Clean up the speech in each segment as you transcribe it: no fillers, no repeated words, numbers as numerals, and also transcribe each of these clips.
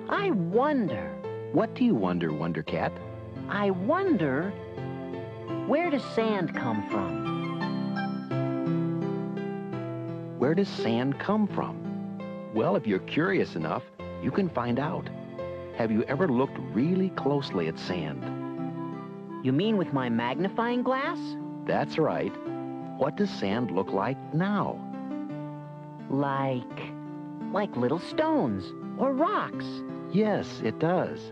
I wonder. What do you wonder, Wonder Cat? I wonder, where does sand come from? Where does sand come from? Well, if you're curious enough, you can find out. Have you ever looked really closely at sand? You mean with my magnifying glass? That's right. What does sand look like now? Like little stones or rocks. Yes, it does.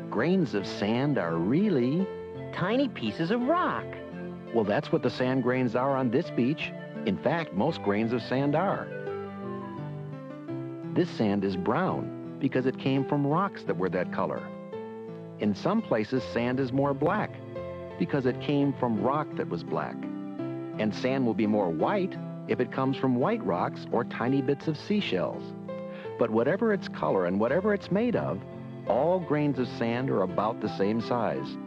Grains of sand are really... tiny pieces of rock. Well, that's what the sand grains are on this beach. In fact, most grains of sand are. This sand is brown because it came from rocks that were that color. In some places, sand is more black because it came from rock that was black. And sand will be more white if it comes from white rocks or tiny bits of seashells. But whatever its color and whatever it's made of, all grains of sand are about the same size.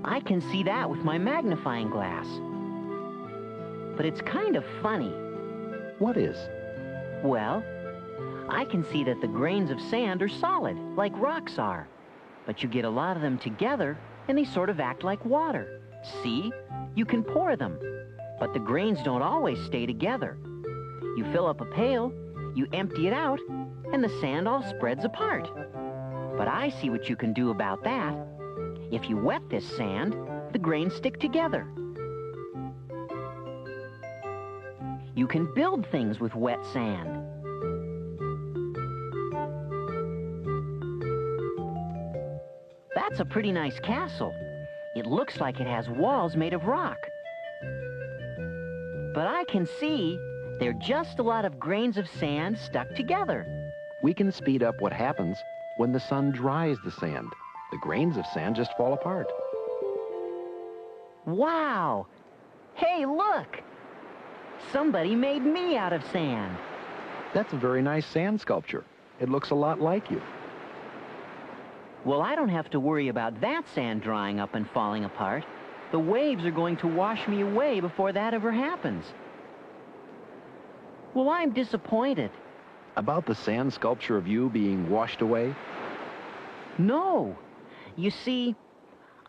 I can see that with my magnifying glass. But it's kind of funny. What is? Well, I can see that the grains of sand are solid, like rocks are. But you get a lot of them together, and they sort of act like water. See? You can pour them. But the grains don't always stay together. You fill up a pail, you empty it out, and the sand all spreads apart. But I see what you can do about that. If you wet this sand, the grains stick together. You can build things with wet sand. That's a pretty nice castle. It looks like it has walls made of rock. But I can see they're just a lot of grains of sand stuck together. We can speed up what happens when the sun dries the sand. The grains of sand just fall apart. Wow! Hey, look! Somebody made me out of sand. That's a very nice sand sculpture. It looks a lot like you. Well, I don't have to worry about that sand drying up and falling apart. The waves are going to wash me away before that ever happens. Well, I'm disappointed. About the sand sculpture of you being washed away? No. You see,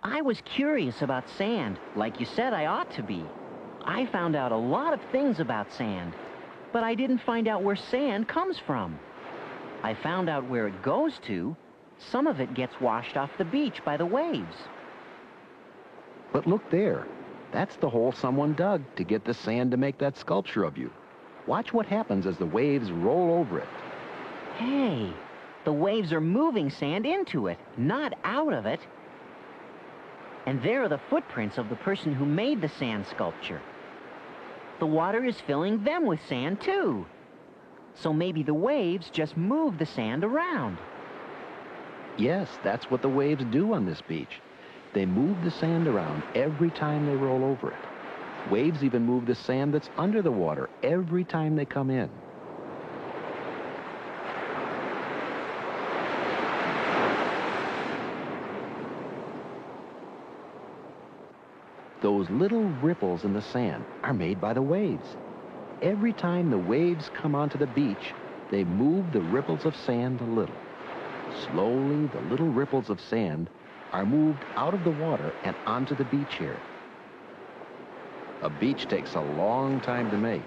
I was curious about sand, like you said I ought to be. I found out a lot of things about sand, but I didn't find out where sand comes from. I found out where it goes to. Some of it gets washed off the beach by the waves. But look there. That's the hole someone dug to get the sand to make that sculpture of you. Watch what happens as the waves roll over it. Hey, the waves are moving sand into it, not out of it. And there are the footprints of the person who made the sand sculpture. The water is filling them with sand, too. So maybe the waves just move the sand around. Yes, that's what the waves do on this beach. They move the sand around every time they roll over it. Waves even move the sand that's under the water every time they come in. Those little ripples in the sand are made by the waves. Every time the waves come onto the beach, they move the ripples of sand a little. Slowly, the little ripples of sand are moved out of the water and onto the beach here. A beach takes a long time to make.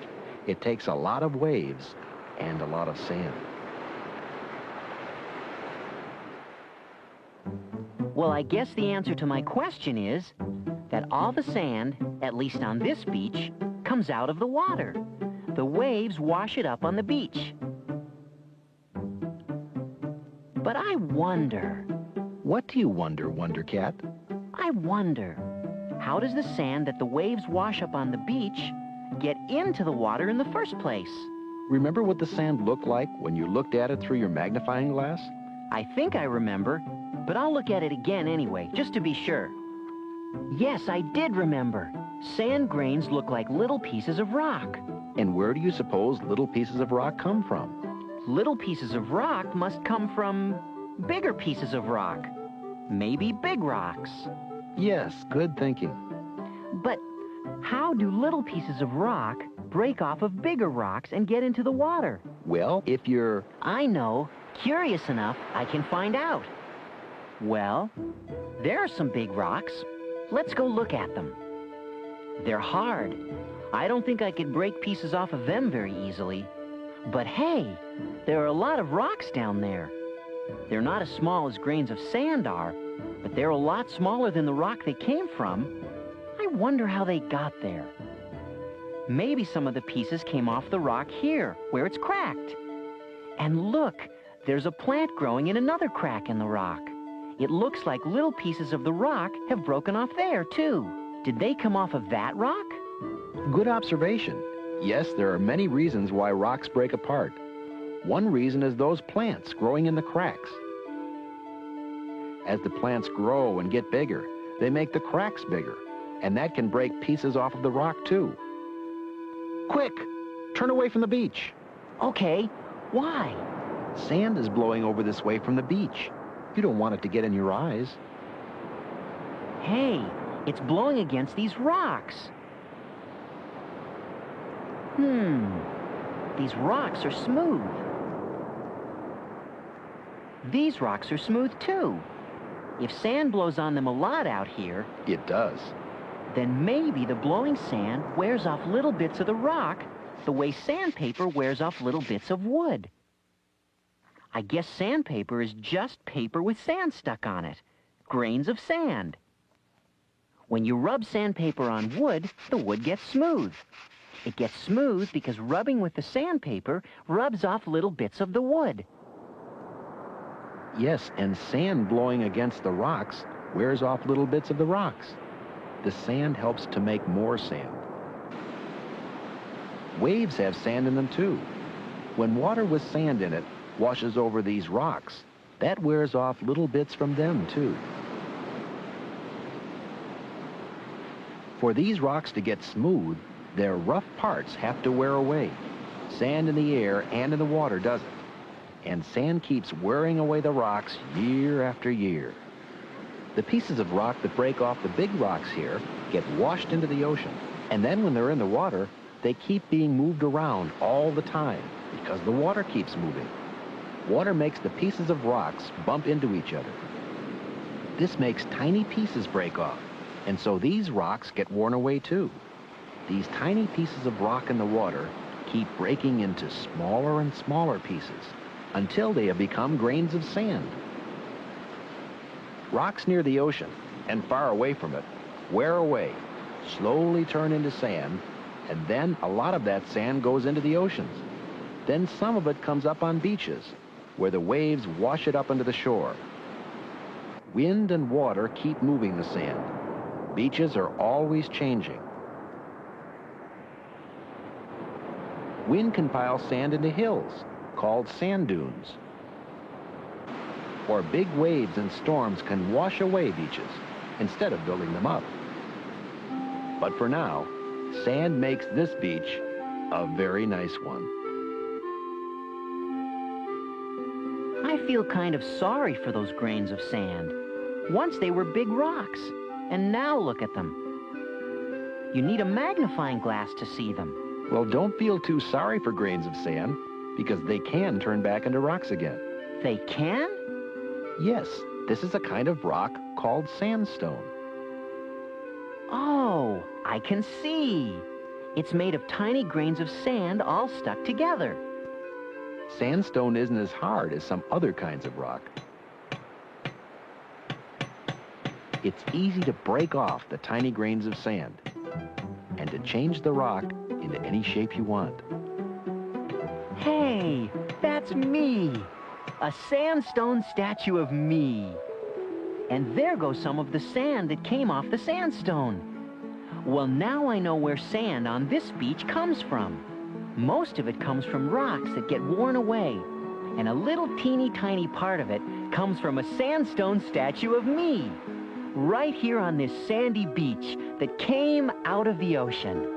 It takes a lot of waves and a lot of sand. Well, I guess the answer to my question is that all the sand, at least on this beach, comes out of the water. The waves wash it up on the beach. But I wonder... What do you wonder, Wonder Cat? I wonder, how does the sand that the waves wash up on the beach get into the water in the first place? Remember what the sand looked like when you looked at it through your magnifying glass? I think I remember, but I'll look at it again anyway, just to be sure. Yes, I did remember. Sand grains look like little pieces of rock. And where do you suppose little pieces of rock come from? Little pieces of rock must come from bigger pieces of rock. Maybe big rocks. Yes, good thinking. But how do little pieces of rock break off of bigger rocks and get into the water? Well, if you're... I know. Curious enough, I can find out. Well, there are some big rocks. Let's go look at them. They're hard. I don't think I could break pieces off of them very easily. But hey, there are a lot of rocks down there. They're not as small as grains of sand are, but they're a lot smaller than the rock they came from. I wonder how they got there. Maybe some of the pieces came off the rock here, where it's cracked. And look, there's a plant growing in another crack in the rock. It looks like little pieces of the rock have broken off there, too. Did they come off of that rock? Good observation. Yes, there are many reasons why rocks break apart. One reason is those plants growing in the cracks. As the plants grow and get bigger, they make the cracks bigger, and that can break pieces off of the rock, too. Quick! Turn away from the beach. Okay, why? Sand is blowing over this way from the beach. You don't want it to get in your eyes. Hey, it's blowing against these rocks. These rocks are smooth. These rocks are smooth too. If sand blows on them a lot out here, It does. then maybe the blowing sand wears off little bits of the rock the way sandpaper wears off little bits of wood. I guess sandpaper is just paper with sand stuck on it, grains of sand. When you rub sandpaper on wood, the wood gets smooth. It gets smooth because rubbing with the sandpaper rubs off little bits of the wood. Yes, and sand blowing against the rocks wears off little bits of the rocks. The sand helps to make more sand. Waves have sand in them too. When water with sand in it washes over these rocks, that wears off little bits from them too. For these rocks to get smooth, their rough parts have to wear away. Sand in the air and in the water does it. And sand keeps wearing away the rocks year after year. The pieces of rock that break off the big rocks here get washed into the ocean. And then when they're in the water, they keep being moved around all the time because the water keeps moving. Water makes the pieces of rocks bump into each other. This makes tiny pieces break off, and so these rocks get worn away too. These tiny pieces of rock in the water keep breaking into smaller and smaller pieces until they have become grains of sand. Rocks near the ocean and far away from it wear away, slowly turn into sand, and then a lot of that sand goes into the oceans. Then some of it comes up on beaches, where the waves wash it up into the shore. Wind and water keep moving the sand. Beaches are always changing. Wind can pile sand into hills, called sand dunes. Or big waves and storms can wash away beaches instead of building them up. But for now, sand makes this beach a very nice one. I feel kind of sorry for those grains of sand. Once they were big rocks, and now look at them. You need a magnifying glass to see them. Well, don't feel too sorry for grains of sand, because they can turn back into rocks again. They can? Yes, this is a kind of rock called sandstone. Oh, I can see. It's made of tiny grains of sand all stuck together. Sandstone isn't as hard as some other kinds of rock. It's easy to break off the tiny grains of sand and to change the rock into any shape you want. Hey, that's me. A sandstone statue of me. And there goes some of the sand that came off the sandstone. Well, now I know where sand on this beach comes from. Most of it comes from rocks that get worn away. And a little teeny tiny part of it comes from a sandstone statue of me. Right here on this sandy beach that came out of the ocean.